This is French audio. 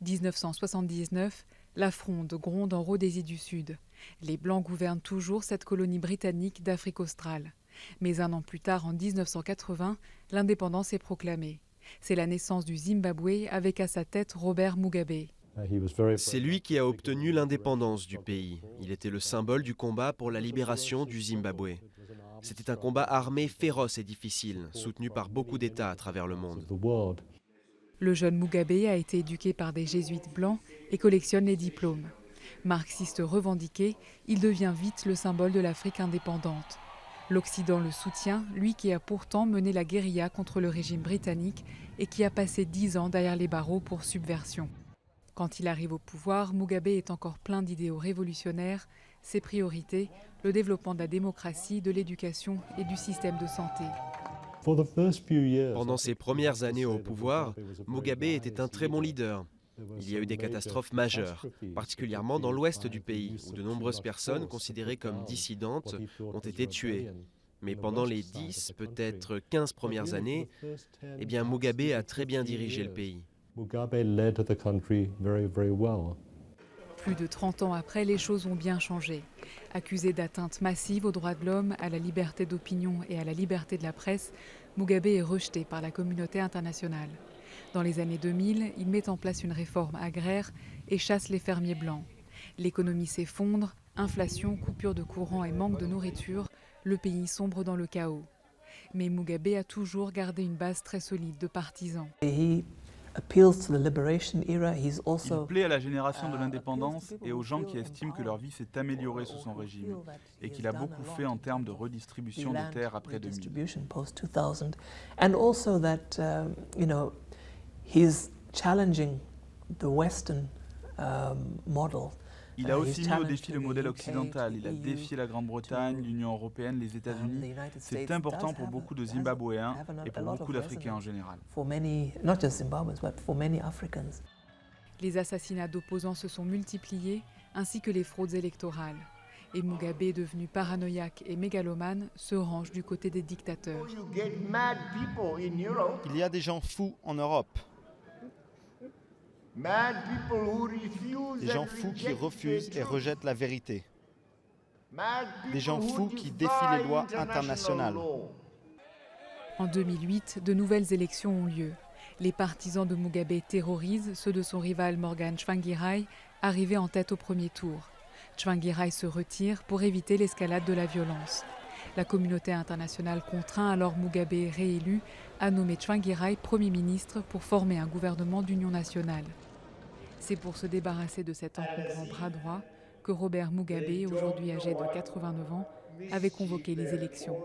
1979, la fronde gronde en Rhodésie du Sud. Les Blancs gouvernent toujours cette colonie britannique d'Afrique australe. Mais un an plus tard, en 1980, l'indépendance est proclamée. C'est la naissance du Zimbabwe avec à sa tête Robert Mugabe. C'est lui qui a obtenu l'indépendance du pays. Il était le symbole du combat pour la libération du Zimbabwe. C'était un combat armé féroce et difficile, soutenu par beaucoup d'États à travers le monde. Le jeune Mugabe a été éduqué par des jésuites blancs et collectionne les diplômes. Marxiste revendiqué, il devient vite le symbole de l'Afrique indépendante. L'Occident le soutient, lui qui a pourtant mené la guérilla contre le régime britannique et qui a passé 10 ans derrière les barreaux pour subversion. Quand il arrive au pouvoir, Mugabe est encore plein d'idéaux révolutionnaires. Ses priorités, le développement de la démocratie, de l'éducation et du système de santé. Pendant ses premières années au pouvoir, Mugabe était un très bon leader. Il y a eu des catastrophes majeures, particulièrement dans l'ouest du pays, où de nombreuses personnes considérées comme dissidentes ont été tuées. Mais pendant les 10, peut-être 15 premières années, Mugabe a très bien dirigé le pays. Plus de 30 ans après, les choses ont bien changé. Accusé d'atteintes massives aux droits de l'homme, à la liberté d'opinion et à la liberté de la presse, Mugabe est rejeté par la communauté internationale. Dans les années 2000, il met en place une réforme agraire et chasse les fermiers blancs. L'économie s'effondre, inflation, coupure de courant et manque de nourriture, le pays sombre dans le chaos. Mais Mugabe a toujours gardé une base très solide de partisans. Il plaît à la génération de l'indépendance et aux gens qui estiment que leur vie s'est améliorée sous son régime et qu'il a beaucoup fait en termes de redistribution des terres après 2000. Il a aussi mis au défi le modèle occidental. Il a défié la Grande-Bretagne, l'Union européenne, les États-Unis. C'est important pour beaucoup de Zimbabwéens et pour beaucoup d'Africains en général. Les assassinats d'opposants se sont multipliés, ainsi que les fraudes électorales. Et Mugabe, devenu paranoïaque et mégalomane, se range du côté des dictateurs. Il y a des gens fous en Europe. Des gens fous qui refusent et rejettent la vérité. Des gens fous qui défient les lois internationales. En 2008, de nouvelles élections ont lieu. Les partisans de Mugabe terrorisent ceux de son rival Morgan Tsvangirai, arrivé en tête au premier tour. Tsvangirai se retire pour éviter l'escalade de la violence. La communauté internationale contraint alors Mugabe, réélu, à nommer Tsvangirai Premier ministre pour former un gouvernement d'union nationale. C'est pour se débarrasser de cet encombrant bras droit que Robert Mugabe, aujourd'hui âgé de 89 ans, avait convoqué les élections.